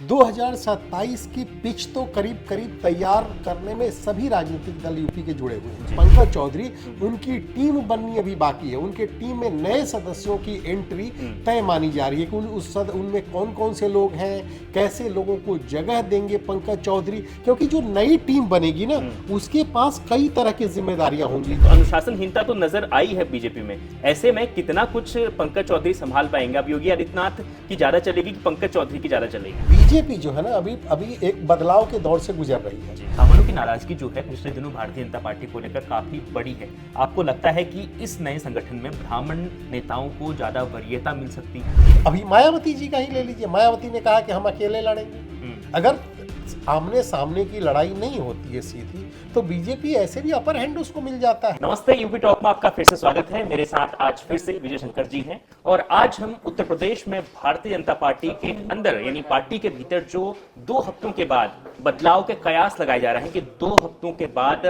2027 की पिच तो करीब करीब तैयार करने में सभी राजनीतिक दल यूपी के जुड़े हुए हैं। पंकज चौधरी, उनकी टीम बननी अभी बाकी है। उनके टीम में नए सदस्यों की एंट्री तय मानी जा रही है कि उनमें कौन कौन से लोग हैं, कैसे लोगों को जगह देंगे पंकज चौधरी, क्योंकि जो नई टीम बनेगी ना, उसके पास कई तरह की जिम्मेदारियां होंगी। तो अनुशासनहीनता तो नजर आई है बीजेपी में। ऐसे में कितना कुछ पंकज चौधरी संभाल पाएंगे? अब योगी आदित्यनाथ की ज्यादा चलेगी कि पंकज चौधरी की ज्यादा चलेगी? बीजेपी जो है ना, अभी एक बदलाव के दौर से गुजर रही है। ब्राह्मणों की नाराजगी जो है पिछले दिनों भारतीय जनता पार्टी को लेकर काफी बड़ी है। आपको लगता है कि इस नए संगठन में ब्राह्मण नेताओं को ज्यादा वरीयता मिल सकती है? अभी मायावती जी का ही ले लीजिए। मायावती ने कहा कि हम अकेले लड़ेंगे। अगर आमने सामने की लड़ाई नहीं होती है सीधी, तो बीजेपी ऐसे भी अपर हैंड उसको मिल जाता है। नमस्ते, यूपी टॉक में आपका फिर से स्वागत है। मेरे साथ आज फिर से विजय शंकर जी हैं और आज हम उत्तर प्रदेश में भारतीय जनता पार्टी के अंदर यानी पार्टी के भीतर जो 2 हफ्तों के बाद बदलाव के कयास लगाए जा रहे हैं कि 2 हफ्तों के बाद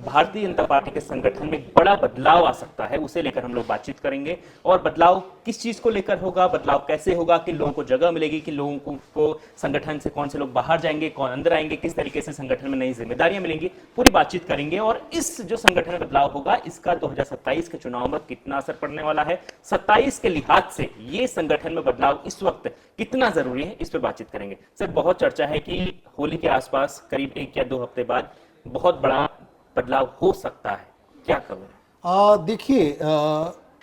भारतीय जनता पार्टी के संगठन में बड़ा बदलाव आ सकता है, उसे लेकर हम लोग बातचीत करेंगे। और बदलाव किस चीज को लेकर होगा, बदलाव कैसे होगा, किन लोगों को जगह मिलेगी, किन लोगों को संगठन से कौन से लोग बाहर जाएंगे, कौन अंदर आएंगे, किस तरीके से संगठन में नई जिम्मेदारियां मिलेंगी, पूरी बातचीत करेंगे। और इस जो संगठन में बदलाव होगा, इसका 2027 के चुनाव में कितना असर पड़ने वाला है, 27 के लिहाज से ये संगठन में बदलाव इस वक्त कितना जरूरी है, इस पर बातचीत करेंगे। सर, बहुत चर्चा है कि होली के आसपास करीब 1 या 2 हफ्ते बाद बहुत बड़ा बदलाव हो सकता है, क्या खबर? देखिए,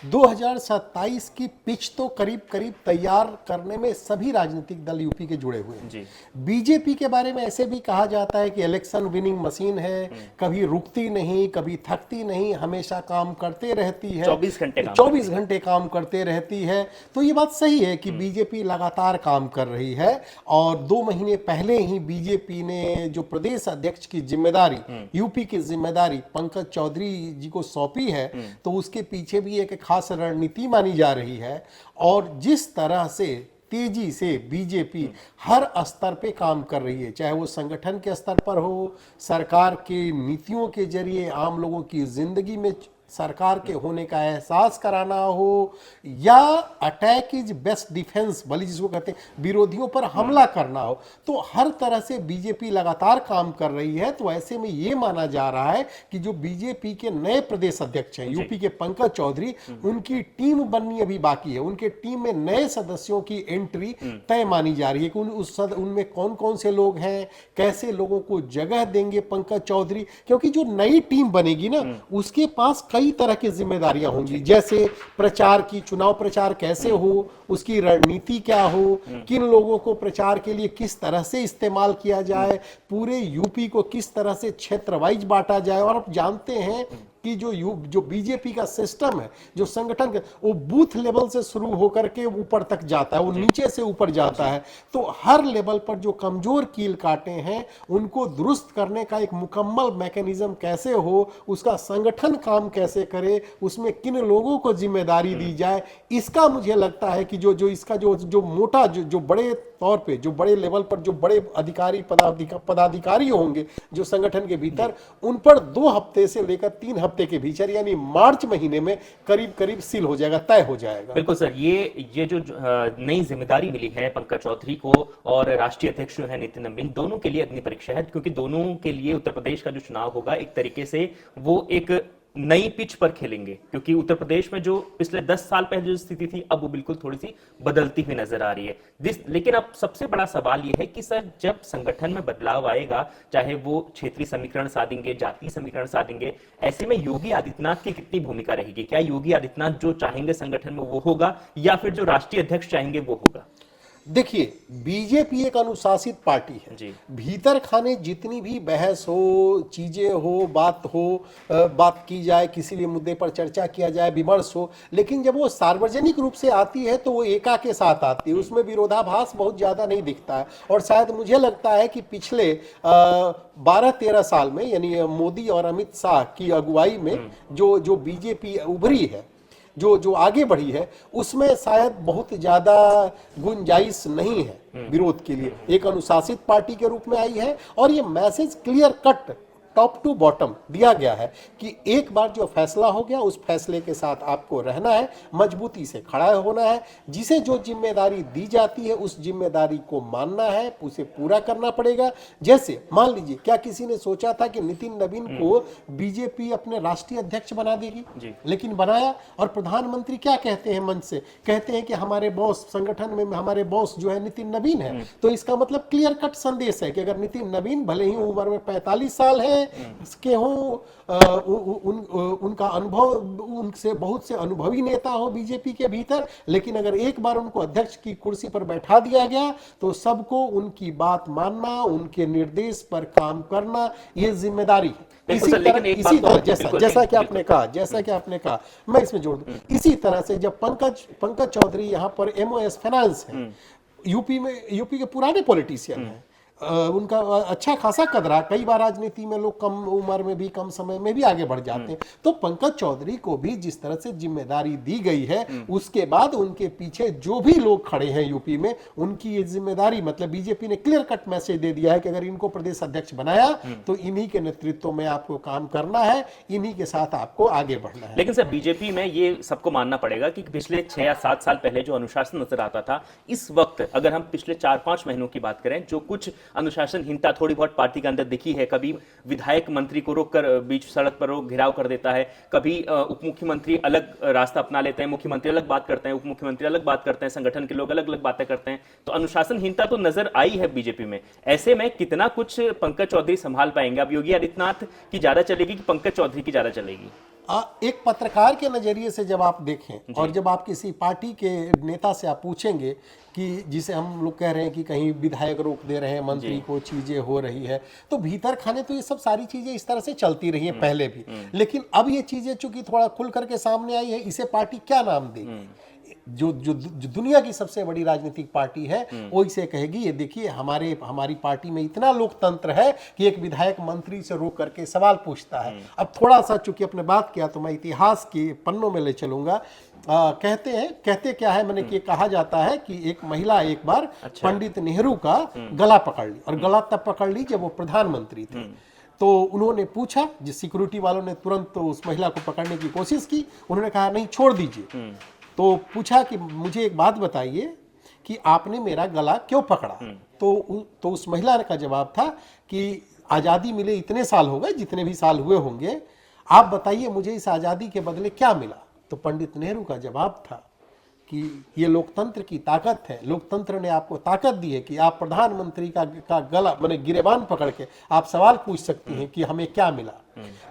2027 की पिच तो करीब करीब तैयार करने में सभी राजनीतिक दल यूपी के जुड़े हुए हैं। बीजेपी के बारे में ऐसे भी कहा जाता है कि इलेक्शन विनिंग मशीन है, कभी रुकती नहीं, कभी थकती नहीं, हमेशा काम करते रहती है, 24 घंटे काम करते रहती है। तो ये बात सही है कि बीजेपी लगातार काम कर रही है। और 2 महीने पहले ही बीजेपी ने जो प्रदेश अध्यक्ष की जिम्मेदारी, यूपी की जिम्मेदारी पंकज चौधरी जी को सौंपी है, तो उसके पीछे भी एक खास रणनीति मानी जा रही है। और जिस तरह से तेजी से बीजेपी हर स्तर पे काम कर रही है, चाहे वो संगठन के स्तर पर हो, सरकार की नीतियों के जरिए आम लोगों की जिंदगी में सरकार के होने का एहसास कराना हो, या अटैक इज बेस्ट डिफेंस भली जिसको कहते हैं, विरोधियों पर हमला करना हो, तो हर तरह से बीजेपी लगातार काम कर रही है। तो ऐसे में ये माना जा रहा है कि जो बीजेपी के नए प्रदेश अध्यक्ष हैं यूपी के पंकज चौधरी, उनकी टीम बननी अभी बाकी है। उनके टीम में नए सदस्यों की एंट्री तय मानी जा रही है कि उनमें कौन कौन से लोग हैं, कैसे लोगों को जगह देंगे पंकज चौधरी, क्योंकि जो नई टीम बनेगी ना, उसके पास कई तरह की जिम्मेदारियां होंगी। जैसे प्रचार की, चुनाव प्रचार कैसे हो, उसकी रणनीति क्या हो, किन लोगों को प्रचार के लिए किस तरह से इस्तेमाल किया जाए, पूरे यूपी को किस तरह से क्षेत्र वाइज बांटा जाए। और आप जानते हैं कि जो बीजेपी का सिस्टम है, जो संगठन का, वो बूथ लेवल से शुरू होकर के ऊपर तक जाता है, वो नीचे से ऊपर जाता है। तो हर लेवल पर जो कमजोर कील काटे हैं, उनको दुरुस्त करने का एक मुकम्मल मैकेनिज्म कैसे हो, उसका संगठन काम कैसे करे, उसमें किन लोगों को जिम्मेदारी दी जाए, इसका मुझे लगता है कि इसका जो मोटा जो बड़े तौर पे, जो बड़े लेवल पर जो बड़े अधिकारी पदाधिकारी होंगे जो संगठन के भीतर, उन पर 2 हफ्ते से लेकर 3 हफ्ते के भीतर यानी मार्च महीने में करीब करीब सील हो जाएगा, तय हो जाएगा। बिल्कुल सर, ये जो नई जिम्मेदारी मिली है पंकज चौधरी को और राष्ट्रीय अध्यक्ष जो है नितिन नवीन, दोनों के लिए अग्नि परीक्षा है, क्योंकि दोनों के लिए उत्तर प्रदेश का जो चुनाव होगा एक तरीके से वो एक नई पिच पर खेलेंगे। क्योंकि उत्तर प्रदेश में जो पिछले 10 साल पहले जो स्थिति थी, अब वो बिल्कुल थोड़ी सी बदलती हुई नजर आ रही है। लेकिन अब सबसे बड़ा सवाल ये है कि सर, जब संगठन में बदलाव आएगा, चाहे वो क्षेत्रीय समीकरण साधेंगे, जातीय समीकरण साधेंगे, ऐसे में योगी आदित्यनाथ की कितनी भूमिका रहेगी? क्या योगी आदित्यनाथ जो चाहेंगे संगठन में वो होगा, या फिर जो राष्ट्रीय अध्यक्ष चाहेंगे वो होगा? देखिए, बीजेपी एक अनुशासित पार्टी है। भीतर खाने जितनी भी बहस हो, चीजें हो, बात की जाए, किसी भी मुद्दे पर चर्चा किया जाए, विमर्श हो, लेकिन जब वो सार्वजनिक रूप से आती है तो वो एका के साथ आती है, उसमें विरोधाभास बहुत ज्यादा नहीं दिखता है। और शायद मुझे लगता है कि पिछले 12-13 साल में, यानी मोदी और अमित शाह की अगुवाई में जो बीजेपी उभरी है, जो आगे बढ़ी है, उसमें शायद बहुत ज्यादा गुंजाइश नहीं है विरोध के लिए। एक अनुशासित पार्टी के रूप में आई है और ये message clear cut top to bottom दिया गया है कि एक बार जो फैसला हो गया उस फैसले के साथ आपको रहना है, मजबूती से खड़ा होना है, जिसे जो जिम्मेदारी दी जाती है उस जिम्मेदारी को मानना है, उसे पूरा करना पड़ेगा। जैसे मान लीजिए, क्या किसी ने सोचा था कि नितिन नवीन को बीजेपी अपने राष्ट्रीय अध्यक्ष बना देगी? लेकिन बनाया। और प्रधानमंत्री क्या कहते हैं मंच से? कहते हैं कि हमारे बॉस, संगठन में हमारे बॉस जो है नितिन नवीन है। तो इसका मतलब क्लियर कट संदेश है कि अगर नितिन नवीन भले ही उम्र में 45 साल है के हो, उनका अनुभव, उनसे बहुत से अनुभवी नेता हो बीजेपी के भीतर, लेकिन अगर एक बार उनको अध्यक्ष की कुर्सी पर बैठा दिया गया तो सबको उनकी बात मानना, उनके निर्देश पर काम करना, ये जिम्मेदारी है। इसी तरह जैसा कि आपने कहा, मैं इसमें जोड़ दूं, इसी तरह से जब पंकज चौधरी यहाँ पर MOS फाइनेंस है, यूपी के पुराने पॉलिटिशियन हैं, उनका अच्छा खासा कदरा, कई बार राजनीति में लोग कम उम्र में भी, कम समय में भी आगे बढ़ जाते हैं। तो पंकज चौधरी को भी जिस तरह से जिम्मेदारी दी गई है, उसके बाद उनके पीछे जो भी लोग खड़े हैं यूपी में, उनकी ये जिम्मेदारी, मतलब बीजेपी ने क्लियर कट मैसेज दे दिया है कि अगर इनको प्रदेश अध्यक्ष बनाया तो इन्हीं के नेतृत्व में आपको काम करना है, इन्हीं के साथ आपको आगे बढ़ना है। लेकिन सर, बीजेपी में ये सबको मानना पड़ेगा कि पिछले 6 या 7 साल पहले जो अनुशासन नजर आता था, इस वक्त अगर हम पिछले 4-5 महीनों की बात करें, जो कुछ अनुशासनहीनता थोड़ी बहुत पार्टी के अंदर दिखी है। कभी विधायक मंत्री को रोककर बीच सड़क पर रोक घेराव कर देता है, कभी उप मुख्यमंत्री अलग रास्ता अपना लेते हैं, मुख्यमंत्री अलग बात करते हैं, उप मुख्यमंत्री अलग बात करते हैं, संगठन के लोग अलग अलग बातें करते हैं। तो अनुशासनहीनता तो नजर आई है बीजेपी में। ऐसे में कितना कुछ पंकज चौधरी संभाल पाएंगे? अब योगी आदित्यनाथ की ज्यादा चलेगी कि पंकज चौधरी की ज्यादा चलेगी? एक पत्रकार के नजरिए से जब आप देखें और जब आप किसी पार्टी के नेता से आप पूछेंगे कि जिसे हम लोग कह रहे हैं कि कहीं विधायक रोक दे रहे हैं मंत्री को, चीजें हो रही है, तो भीतर खाने तो ये सब सारी चीजें इस तरह से चलती रही हैं पहले भी, लेकिन अब ये चीजें चूंकि थोड़ा खुल करके सामने आई है, इसे पार्टी क्या नाम देगी? जो दुनिया की सबसे बड़ी राजनीतिक पार्टी है वो इसे कहेगी, ये देखिए हमारी पार्टी में इतना लोकतंत्र है कि एक विधायक मंत्री से रोक करके सवाल पूछता है। अब थोड़ा सा चूंकि आपने बात किया तो मैं इतिहास के पन्नों में ले चलूंगा। कहते क्या है, मैंने कि कहा जाता है कि एक महिला एक बार पंडित नेहरू का गला पकड़ ली, और गला तब पकड़ ली जब वो प्रधानमंत्री थे। तो उन्होंने पूछा, जिस सिक्योरिटी वालों ने तुरंत तो उस महिला को पकड़ने की कोशिश की, उन्होंने कहा नहीं, छोड़ दीजिए। तो पूछा कि मुझे एक बात बताइए कि आपने मेरा गला क्यों पकड़ा? तो उस महिला का जवाब था कि आज़ादी मिले इतने साल हो गए, जितने भी साल हुए होंगे, आप बताइए मुझे इस आज़ादी के बदले क्या मिला? तो पंडित नेहरू का जवाब था कि ये लोकतंत्र की ताकत है, लोकतंत्र ने आपको ताकत दी है कि आप प्रधानमंत्री का गला, माने गिरेबान पकड़ के आप सवाल पूछ सकती हैं कि हमें क्या मिला।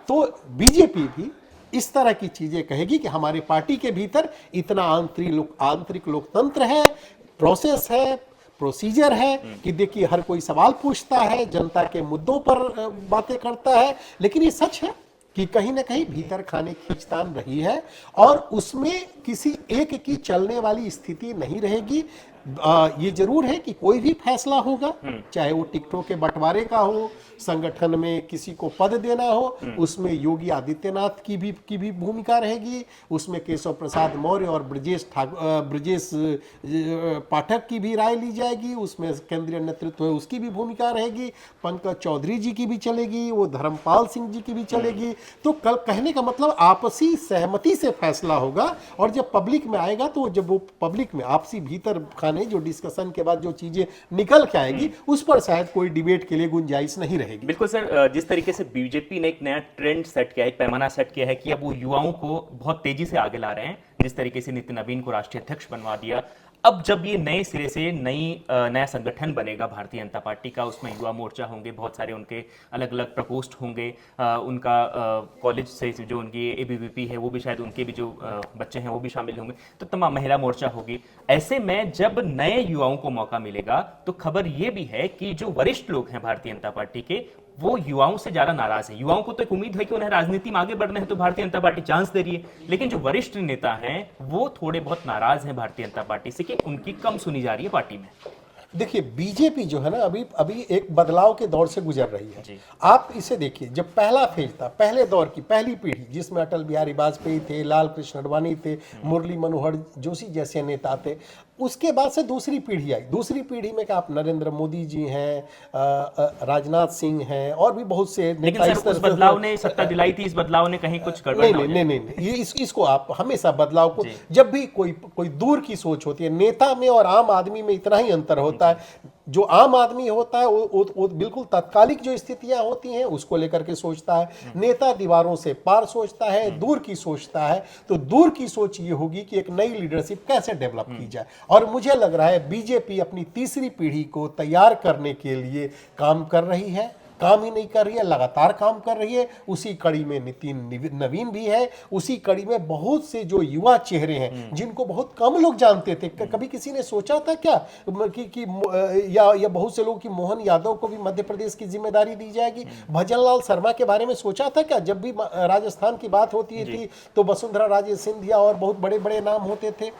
तो बीजेपी भी इस तरह की चीजें कहेगी कि हमारी पार्टी के भीतर इतना आंतरिक लोकतंत्र है, प्रोसेस है, प्रोसीजर है कि देखिए हर कोई सवाल पूछता है, जनता के मुद्दों पर बातें करता है। लेकिन ये सच है कि कहीं ना कहीं भीतर खाने खींचतान रही है, और उसमें किसी एक की चलने वाली स्थिति नहीं रहेगी। ये जरूर है कि कोई भी फैसला होगा, चाहे वो टिकटों के बंटवारे का हो, संगठन में किसी को पद देना हो, उसमें योगी आदित्यनाथ की भी भूमिका रहेगी, उसमें केशव प्रसाद मौर्य और ब्रजेश पाठक की भी राय ली जाएगी, उसमें केंद्रीय नेतृत्व है उसकी भी भूमिका रहेगी, पंकज चौधरी जी की भी चलेगी, वो धर्मपाल सिंह जी की भी चलेगी। तो कल कहने का मतलब आपसी सहमति से फैसला होगा, और जब पब्लिक में आएगा तो जब वो पब्लिक में आपसी भीतर खाने जो डिस्कशन के बाद जो चीजें निकल के आएगी, उस पर शायद कोई डिबेट के लिए गुंजाइश नहीं रहेगी। बिल्कुल सर, जिस तरीके से बीजेपी ने एक नया ट्रेंड सेट किया है, एक पैमाना सेट किया है कि अब वो युवाओं को बहुत तेजी से आगे ला रहे हैं, जिस तरीके से नितिन नवीन को राष्ट्रीय अध्यक्ष बनवा दिया। अब जब ये नए सिरे से नया संगठन बनेगा भारतीय जनता पार्टी का, उसमें युवा मोर्चा होंगे, बहुत सारे उनके अलग अलग प्रकोष्ठ होंगे, उनका कॉलेज से जो उनकी ABVP है वो भी, शायद उनके भी जो बच्चे हैं वो भी शामिल होंगे, तो तमाम महिला मोर्चा होगी। ऐसे में जब नए युवाओं को मौका मिलेगा तो खबर ये भी है कि जो वरिष्ठ लोग हैं भारतीय जनता पार्टी के, वो युवाओं से ज्यादा नाराज है। युवाओं को तो एक उम्मीद है कि उन्हें राजनीति में आगे बढ़ना है तो भारतीय जनता पार्टी चांस दे रही है, लेकिन जो वरिष्ठ नेता हैं वो थोड़े बहुत नाराज हैं भारतीय जनता पार्टी से कि उनकी कम सुनी जा रही है पार्टी में। देखिए बीजेपी जो है ना अभी एक बदलाव के दौर से गुजर रही है। आप इसे देखिए, जब पहला फेज था, पहले दौर की पहली पीढ़ी जिसमें अटल बिहारी वाजपेयी थे, लाल कृष्ण आडवाणी थे, मुरली मनोहर जोशी जैसे नेता थे, उसके बाद से दूसरी पीढ़ी आई। दूसरी पीढ़ी में क्या आप नरेंद्र मोदी जी हैं, राजनाथ सिंह हैं, और भी बहुत से लेकिन नेता सर उस बदलाव ने सत्ता दिलाई थी, इस बदलाव ने कहीं कुछ गड़बड़ नहीं ना हो नहीं जाए? नहीं नहीं ये इसको आप हमेशा बदलाव को, जब भी कोई दूर की सोच होती है, नेता में और आम आदमी में इतना ही अंतर होता है। जो आम आदमी होता है वो बिल्कुल तात्कालिक जो स्थितियां होती हैं उसको लेकर के सोचता है, नेता दीवारों से पार सोचता है, दूर की सोचता है। तो दूर की सोच ये होगी कि एक नई लीडरशिप कैसे डेवलप की जाए, और मुझे लग रहा है बीजेपी अपनी तीसरी पीढ़ी को तैयार करने के लिए काम कर रही है। काम ही नहीं कर रही है, लगातार काम कर रही है। उसी कड़ी में नितिन नवीन भी है, उसी कड़ी में बहुत से जो युवा चेहरे हैं जिनको बहुत कम लोग जानते थे। कभी किसी ने सोचा था क्या या बहुत से लोग कि मोहन यादव को भी मध्य प्रदेश की जिम्मेदारी दी जाएगी? भजन लाल शर्मा के बारे में सोचा था क्या? जब भी राजस्थान की बात होती थी तो वसुंधरा राजे सिंधिया और बहुत बड़े बड़े नाम होते थे।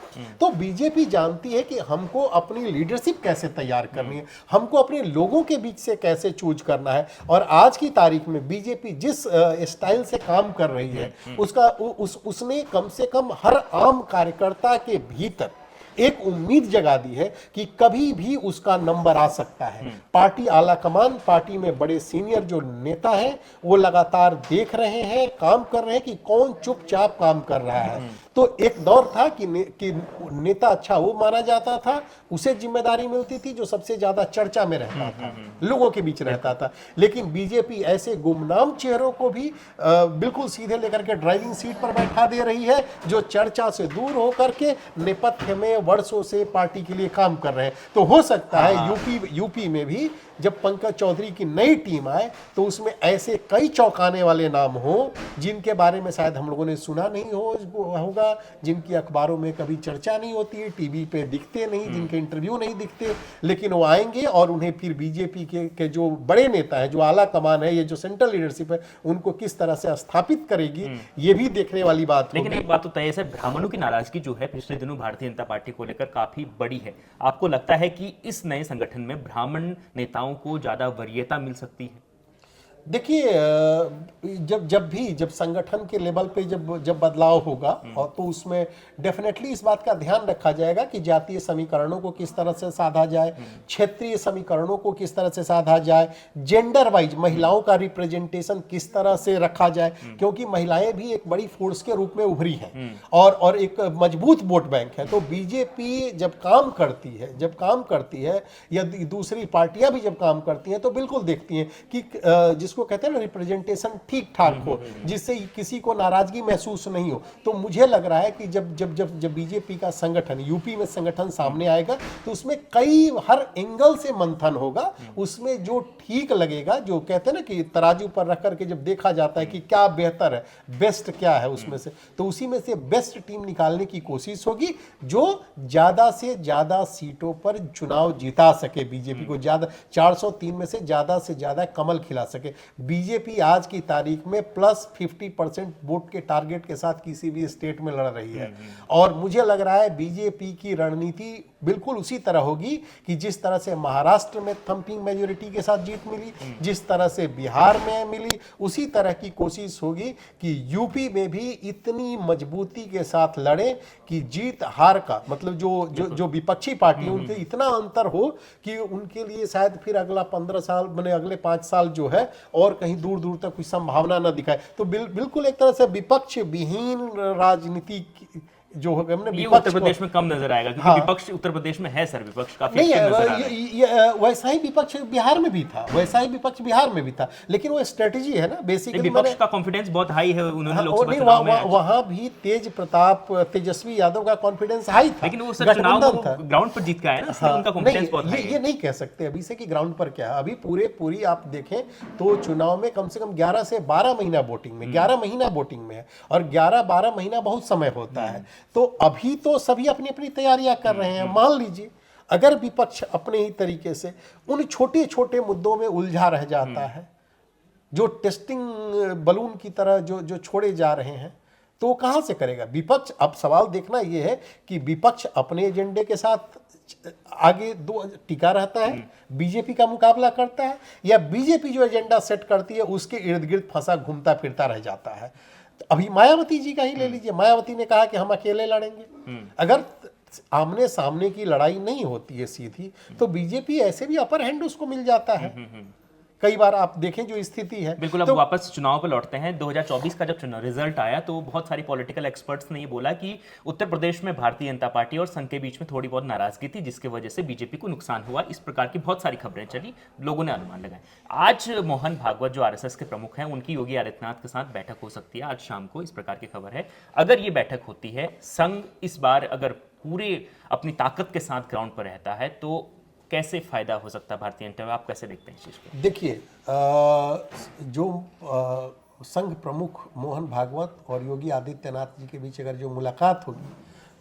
तो बीजेपी जानती है कि हमको अपनी लीडरशिप कैसे तैयार करनी है, हमको अपने लोगों के बीच से कैसे चूज करना है। और आज की तारीख में बीजेपी जिस स्टाइल से काम कर रही है उसने कम से कम हर आम कार्यकर्ता के भीतर एक उम्मीद जगा दी है कि कभी भी उसका नंबर आ सकता है। पार्टी आला कमान, पार्टी में बड़े सीनियर जो नेता हैं वो लगातार देख रहे हैं, काम कर रहे हैं कि कौन चुपचाप काम कर रहा है। तो एक दौर था कि नेता अच्छा वो माना जाता था, उसे जिम्मेदारी मिलती थी जो सबसे ज्यादा चर्चा में रहता था, लोगों के बीच रहता था। लेकिन बीजेपी ऐसे गुमनाम चेहरों को भी बिल्कुल सीधे लेकर के ड्राइविंग सीट पर बैठा दे रही है, जो चर्चा से दूर होकर के नेपथ्य में वर्षों से पार्टी के लिए काम कर रहे हैं। तो हो सकता है यूपी में भी जब पंकज चौधरी की नई टीम आए तो उसमें ऐसे कई चौंकाने वाले नाम हो जिनके बारे में शायद हम लोगों ने सुना नहीं होगा, जिनकी अखबारों में कभी चर्चा नहीं होती है, टीवी पे दिखते नहीं, जिनके इंटरव्यू नहीं दिखते, लेकिन वो आएंगे और उन्हें फिर बीजेपी के जो बड़े नेता हैं, जो आला कमान है, ये जो सेंट्रल लीडरशिप है, उनको किस तरह से स्थापित करेगी, ये भी देखने वाली बात लेकिन एक बात तो तय है, ब्राह्मणों की नाराजगी जो है पिछले दिनों भारतीय जनता पार्टी को लेकर काफी बड़ी है। आपको लगता है कि इस नए संगठन में ब्राह्मण नेताओं को ज्यादा वरीयता मिल सकती है? देखिए, जब संगठन के लेवल पे जब बदलाव होगा और तो उसमें डेफिनेटली इस बात का ध्यान रखा जाएगा कि जातीय समीकरणों को किस तरह से साधा जाए, क्षेत्रीय समीकरणों को किस तरह से साधा जाए, जेंडर वाइज महिलाओं का रिप्रेजेंटेशन किस तरह से रखा जाए, क्योंकि महिलाएं भी एक बड़ी फोर्स के रूप में उभरी हैं और एक मजबूत वोट बैंक है। तो बीजेपी जब काम करती है या दूसरी पार्टियां भी जब काम करती हैं तो बिल्कुल देखती हैं कि जिसको कहते हैं ना रिप्रेजेंटेशन ठीक ठाक हो, जिससे किसी को नाराजगी महसूस नहीं हो। तो मुझे लग रहा है कि जब बीजेपी का संगठन यूपी में संगठन सामने आएगा तो उसमें हर एंगल से मंथन होगा, उसमें जो ठीक लगेगा, जो कहते हैं ना कि तराजू पर रख करके जब देखा जाता है कि क्या बेहतर है, बेस्ट क्या है उसमें से, तो उसी में से बेस्ट टीम निकालने की कोशिश होगी जो ज्यादा से ज्यादा सीटों पर चुनाव जिता सके, बीजेपी को ज्यादा 403 में से ज्यादा कमल खिला सके। बीजेपी आज की तारीख में प्लस 50% वोट के टारगेट के साथ किसी भी स्टेट में लड़ रही है और मुझे लग रहा है बीजेपी की रणनीति बिल्कुल उसी तरह होगी कि जिस तरह से महाराष्ट्र में थंपिंग मेजोरिटी के साथ जीत मिली, जिस तरह से बिहार में मिली, उसी तरह की कोशिश होगी कि यूपी में भी इतनी मजबूती के साथ लड़े कि जीत हार का मतलब जो विपक्षी पार्टी उनके इतना अंतर हो कि उनके लिए शायद फिर अगला 15 साल बने अगले 5 साल जो है और कहीं दूर दूर तक कोई संभावना न दिखाए। तो बिल्कुल एक तरह से विपक्ष विहीन राजनीति जो होगा ये उत्तर प्रदेश में कम नजर आएगा क्योंकि विपक्ष उत्तर प्रदेश में है सर, विपक्ष काफी नहीं है, वैसा ही विपक्ष बिहार में भी था, लेकिन वो स्ट्रेटेजी है ना बेसिकली। विपक्ष का कॉन्फिडेंस बहुत हाई है, उन्होंने लोकसभा चुनाव में वहां भी तेजस्वी यादव का कॉन्फिडेंस हाई था, लेकिन वो सर चुनाव ग्राउंड पर जीत के आए ना, इसलिए उनका कॉन्फिडेंस बहुत हाई है। ये नहीं कह सकते अभी से कि ग्राउंड पर क्या है। अभी पूरी आप देखें तो चुनाव में कम से कम 11 से 12 महीना वोटिंग में 11 महीना वोटिंग में है और 11-12 महीना बहुत समय होता है। तो अभी तो सभी अपनी अपनी तैयारियां कर रहे हैं। मान लीजिए अगर विपक्ष अपने ही तरीके से उन छोटे छोटे मुद्दों में उलझा रह जाता है जो टेस्टिंग बलून की तरह जो छोड़े जा रहे हैं, तो वो कहां से करेगा विपक्ष? अब सवाल देखना यह है कि विपक्ष अपने एजेंडे के साथ आगे टिका रहता है, बीजेपी का मुकाबला करता है, या बीजेपी जो एजेंडा सेट करती है उसके इर्द गिर्द फंसा घूमता फिरता रह जाता है। अभी मायावती जी का ही ले लीजिए, मायावती ने कहा कि हम अकेले लड़ेंगे। अगर आमने सामने की लड़ाई नहीं होती है सीधी, तो बीजेपी ऐसे भी अपर हैंड उसको मिल जाता है। कई बार आप देखें जो स्थिति है। बिल्कुल। अब वापस चुनाव पर लौटते हैं। 2024 का जब चुनाव रिजल्ट आया तो बहुत सारी पॉलिटिकल एक्सपर्ट्स ने ये बोला कि उत्तर प्रदेश में भारतीय जनता पार्टी और संघ के बीच में थोड़ी बहुत नाराजगी थी, जिसकी वजह से बीजेपी को नुकसान हुआ। इस प्रकार की बहुत सारी खबरें चली, लोगों ने अनुमान लगाए। आज मोहन भागवत जो आरएसएस के प्रमुख हैं, उनकी योगी आदित्यनाथ के साथ बैठक हो सकती है आज शाम को, इस प्रकार की खबर है। अगर ये बैठक होती है, संघ इस बार अगर पूरे अपनी ताकत के साथ ग्राउंड पर रहता है तो कैसे फायदा हो सकता है भारतीय जनता? आप कैसे देखते हैं इस चीज को? देखिए, संघ प्रमुख मोहन भागवत और योगी आदित्यनाथ जी के बीच अगर जो मुलाकात होगी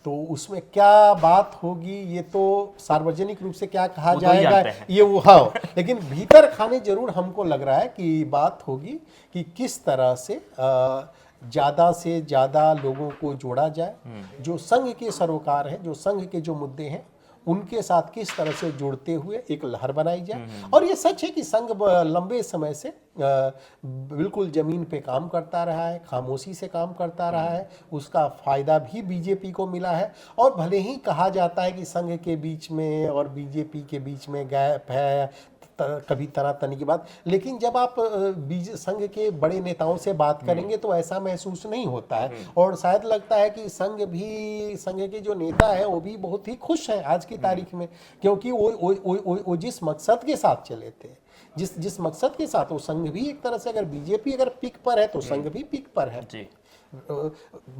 तो उसमें क्या बात होगी ये तो सार्वजनिक रूप से क्या कहा जाएगा ये वो, हाँ, लेकिन भीतर खाने जरूर हमको लग रहा है कि बात होगी कि किस तरह से ज़्यादा से ज़्यादा लोगों को जोड़ा जाए, जो संघ के सरोकार हैं, जो संघ के जो मुद्दे हैं उनके साथ किस तरह से जुड़ते हुए एक लहर बनाई जाए। और ये सच है कि संघ लंबे समय से बिल्कुल जमीन पे काम करता रहा है, खामोशी से काम करता रहा है, उसका फायदा भी बीजेपी को मिला है। और भले ही कहा जाता है कि संघ के बीच में और बीजेपी के बीच में गैप है, कभी तनातनी की बात, लेकिन जब आप संघ के बड़े नेताओं से बात करेंगे तो ऐसा महसूस नहीं होता है। और शायद लगता है कि संघ के जो नेता है वो भी बहुत ही खुश हैं आज की तारीख में, क्योंकि वो जिस मकसद के साथ चले थे, जिस मकसद के साथ, वो संघ भी एक तरह से, अगर बीजेपी अगर पिक पर है तो संघ भी पिक पर है जी।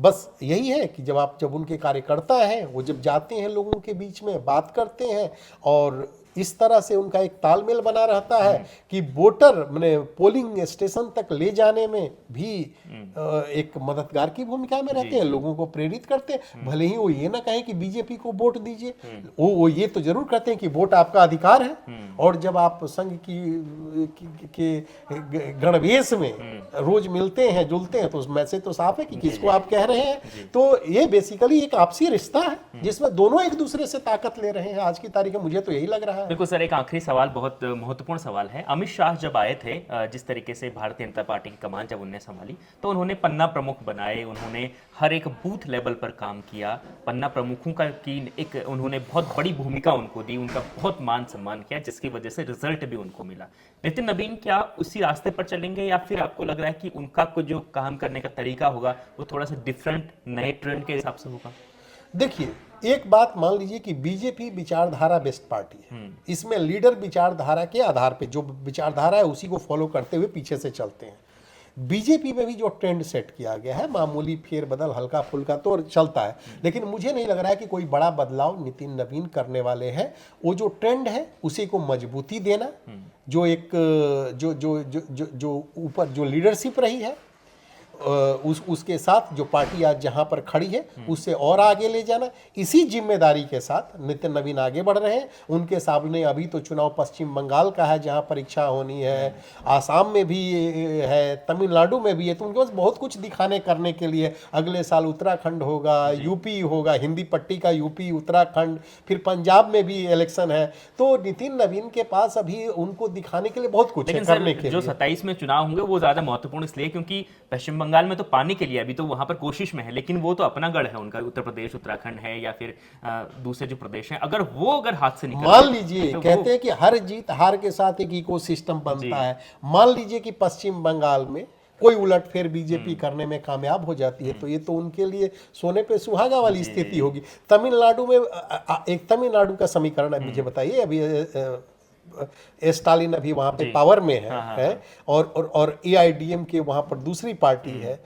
बस यही है कि जब उनके कार्यकर्ता हैं वो जब जाते हैं लोगों के बीच में बात करते हैं और इस तरह से उनका एक तालमेल बना रहता है कि वोटर माने पोलिंग स्टेशन तक ले जाने में भी एक मददगार की भूमिका में रहते हैं, लोगों को प्रेरित करते हैं। भले ही वो ये ना कहें कि बीजेपी को वोट दीजिए, वो ये तो जरूर कहते हैं कि वोट आपका अधिकार है। और जब आप संघ के गणवेश में रोज मिलते हैं जुलते हैं तो उसमें से तो साफ है कि किसको आप कह रहे हैं। तो ये बेसिकली एक आपसी रिश्ता है जिसमें दोनों एक दूसरे से ताकत ले रहे हैं आज की तारीख में, मुझे तो यही लग रहा है। बिल्कुल सर, एक आखिरी सवाल, बहुत महत्वपूर्ण सवाल है। अमित शाह जब आए थे, जिस तरीके से भारतीय जनता पार्टी की कमान जब उन्होंने संभाली तो उन्होंने पन्ना प्रमुख बनाए, उन्होंने हर एक बूथ लेवल पर काम किया, पन्ना प्रमुखों का की एक उन्होंने बहुत बड़ी भूमिका उनको दी, उनका बहुत मान सम्मान किया, जिसकी वजह से रिजल्ट भी उनको मिला। नितिन नवीन क्या उसी रास्ते पर चलेंगे या फिर आपको लग रहा है कि उनका कुछ जो काम करने का तरीका होगा वो थोड़ा सा डिफरेंट नए ट्रेंड के हिसाब से होगा? देखिए, एक बात मान लीजिए कि बीजेपी विचारधारा बेस्ड पार्टी है, इसमें लीडर विचारधारा के आधार पे जो विचारधारा है उसी को फॉलो करते हुए पीछे से चलते हैं। बीजेपी में भी जो ट्रेंड सेट किया गया है, मामूली फेरबदल हल्का फुल्का तो चलता है, लेकिन मुझे नहीं लग रहा है कि कोई बड़ा बदलाव नितिन नवीन करने वाले हैं। वो जो ट्रेंड है उसी को मजबूती देना, जो एक जो ऊपर जो लीडरशिप रही है उसके साथ जो पार्टी आज जहां पर खड़ी है उससे और आगे ले जाना, इसी जिम्मेदारी के साथ नितिन नवीन आगे बढ़ रहे हैं। उनके सामने अभी तो चुनाव पश्चिम बंगाल का है जहां परीक्षा होनी है, आसाम में भी है, तमिलनाडु में भी है, तो उनके पास बहुत कुछ दिखाने करने के लिए। अगले साल उत्तराखंड होगा, यूपी होगा, हिंदी पट्टी का यूपी, उत्तराखंड, फिर पंजाब में भी इलेक्शन है। तो नितिन नवीन के पास अभी उनको दिखाने के लिए बहुत कुछ है करने के लिए। जो 27 में चुनाव होंगे वो ज्यादा महत्वपूर्ण इसलिए क्योंकि पश्चिम बंगाल में तो पाने के लिए अभी तो वहां पर कोशिश में है, लेकिन वो तो अपना गढ़ है उनका, उत्तर प्रदेश, उत्तराखंड है या फिर दूसरे जो प्रदेश हैं, अगर हाथ से निकल, मान लीजिए, तो कहते हैं कि हर जीत हार के साथ एक इकोसिस्टम बनता है। मान लीजिए कि पश्चिम बंगाल में कोई उलटफेर बीजेपी करने में कामयाब हो जाती है तो ये तो उनके लिए सोने पे सुहागा वाली स्थिति होगी। तमिलनाडु में एक तमिलनाडु का समीकरण है, मुझे बताइए, अभी स्टालिन अभी वहां पे पावर में है और एआईडीएम के वहां पर दूसरी पार्टी है।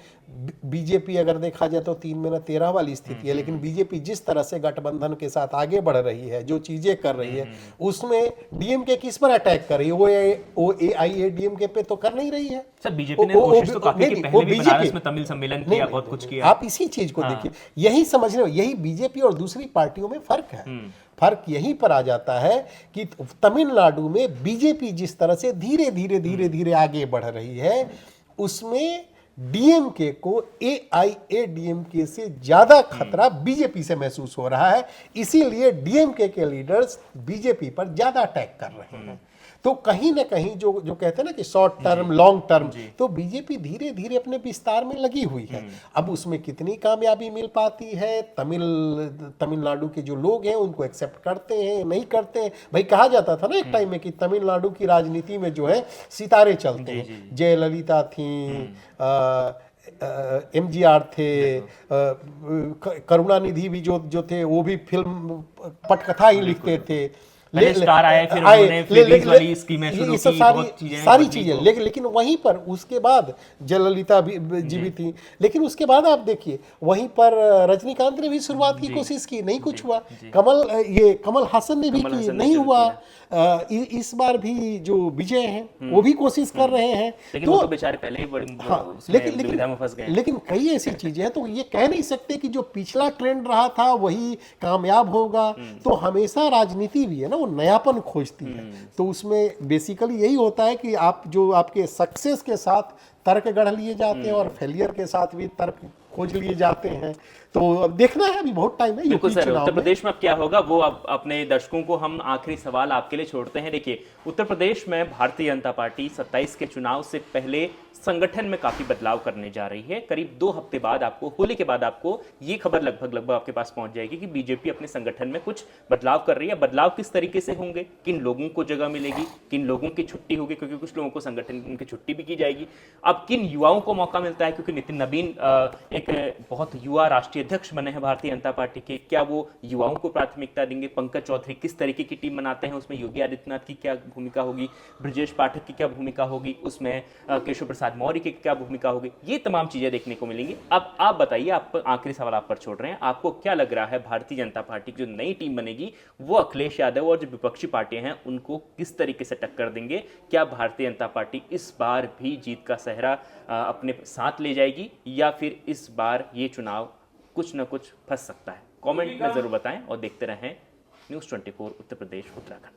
बीजेपी अगर देखा जाए तो 3 में 13 वाली स्थिति है, लेकिन बीजेपी जिस तरह से गठबंधन के साथ आगे बढ़ रही है, जो चीजें कर रही है, उसमें डीएमके किस पर अटैक कर रही है? वो एआईएडीएमके पे तो कर नहीं रही है। सर बीजेपी ने कोशिश तो काफी की, पहले भी बनारस में तमिल सम्मेलन किया, बहुत कुछ किया। आप इसी चीज को देखिए, यही समझ रहे हो, यही बीजेपी और दूसरी पार्टियों में फर्क है। फर्क यहीं पर आ जाता है कि तमिलनाडु में बीजेपी जिस तरह से धीरे धीरे आगे बढ़ रही है, उसमें डीएमके को एआईएडीएमके से ज्यादा खतरा बीजेपी से महसूस हो रहा है। इसीलिए डीएमके के लीडर्स बीजेपी पर ज्यादा अटैक कर रहे हैं। तो कहीं ना कहीं जो जो कहते हैं ना कि शॉर्ट टर्म लॉन्ग टर्म, तो बीजेपी धीरे धीरे अपने विस्तार में लगी हुई है। अब उसमें कितनी कामयाबी मिल पाती है, तमिलनाडु के जो लोग हैं उनको एक्सेप्ट करते हैं नहीं करते हैं। भाई कहा जाता था ना एक टाइम में कि तमिलनाडु की राजनीति में जो है सितारे चलते हैं। जयललिता थी, एमजीआर थे, करुणानिधि भी जो थे वो भी फिल्म पटकथा ही लिखते थे। पहले स्टार आए, फिर उन्होंने फ्रीबीज वाली स्कीमें शुरू ये सब की, सारी बहुत चीजें सारी बदली चीजें तो। लेकिन वहीं पर उसके बाद जयललिता जी भी थी, लेकिन उसके बाद आप देखिए वहीं पर रजनीकांत ने भी शुरुआत की कोशिश की, नहीं कुछ हुआ। कमल हासन ने भी कमल की, हासन ने नहीं शुरू हुआ। इस बार भी जो विजय हैं वो भी कोशिश कर रहे हैं। लेकिन वो तो बेचारे पहले ही बड़ी उसमें दुविधा में फंस गए। लेकिन कई ऐसी चीजें हैं, तो ये कह नहीं सकते कि जो पिछला ट्रेंड रहा था वही कामयाब होगा। तो हमेशा राजनीति भी है ना, वो नयापन खोजती है। तो उसमें बेसिकली यही होता है कि आप जो आपके सक्सेस के साथ तर्क गढ़ लिए जाते हैं और फेलियर के साथ भी तर्क खोज लिए जाते हैं। तो अब देखना है, अभी बहुत टाइम है बिल्कुल यूपी सर, चुनाव उत्तर में। प्रदेश में अब क्या होगा वो अब अपने दर्शकों को हम आखिरी सवाल आपके लिए छोड़ते हैं। देखिए, उत्तर प्रदेश में भारतीय जनता पार्टी 27 के चुनाव से पहले संगठन में काफी बदलाव करने जा रही है। करीब 2 हफ्ते बाद आपको, होली के बाद आपको ये खबर लगभग आपके पास पहुंच जाएगी कि बीजेपी अपने संगठन में कुछ बदलाव कर रही है। बदलाव किस तरीके से होंगे, किन लोगों को जगह मिलेगी, किन लोगों की छुट्टी होगी, क्योंकि कुछ लोगों को संगठन उनकी छुट्टी भी की जाएगी। अब किन युवाओं को मौका मिलता है, क्योंकि नितिन नवीन एक बहुत युवा राष्ट्रीय अध्यक्ष बने हैं भारतीय जनता पार्टी के, क्या वो युवाओं को प्राथमिकता देंगे? पंकज चौधरी किस तरीके की टीम बनाते हैं, उसमें योगी आदित्यनाथ की क्या भूमिका होगी, ब्रजेश पाठक की क्या भूमिका होगी, उसमें केशव प्रसाद मौर्य की क्या भूमिका होगी, ये तमाम चीजें देखने को मिलेंगी। अब आप बताइए, आप आखिरी सवाल आप पर छोड़ रहे हैं, आपको क्या लग रहा है भारतीय जनता पार्टी की जो नई टीम बनेगी वो अखिलेश यादव और जो विपक्षी पार्टियां हैं उनको किस तरीके से टक्कर देंगे? क्या भारतीय जनता पार्टी इस बार भी जीत का सेहरा अपने साथ ले जाएगी, या फिर इस बार ये चुनाव कुछ न कुछ फंस सकता है? कमेंट में जरूर बताएं और देखते रहें न्यूज़ 24 उत्तर प्रदेश उत्तराखंड।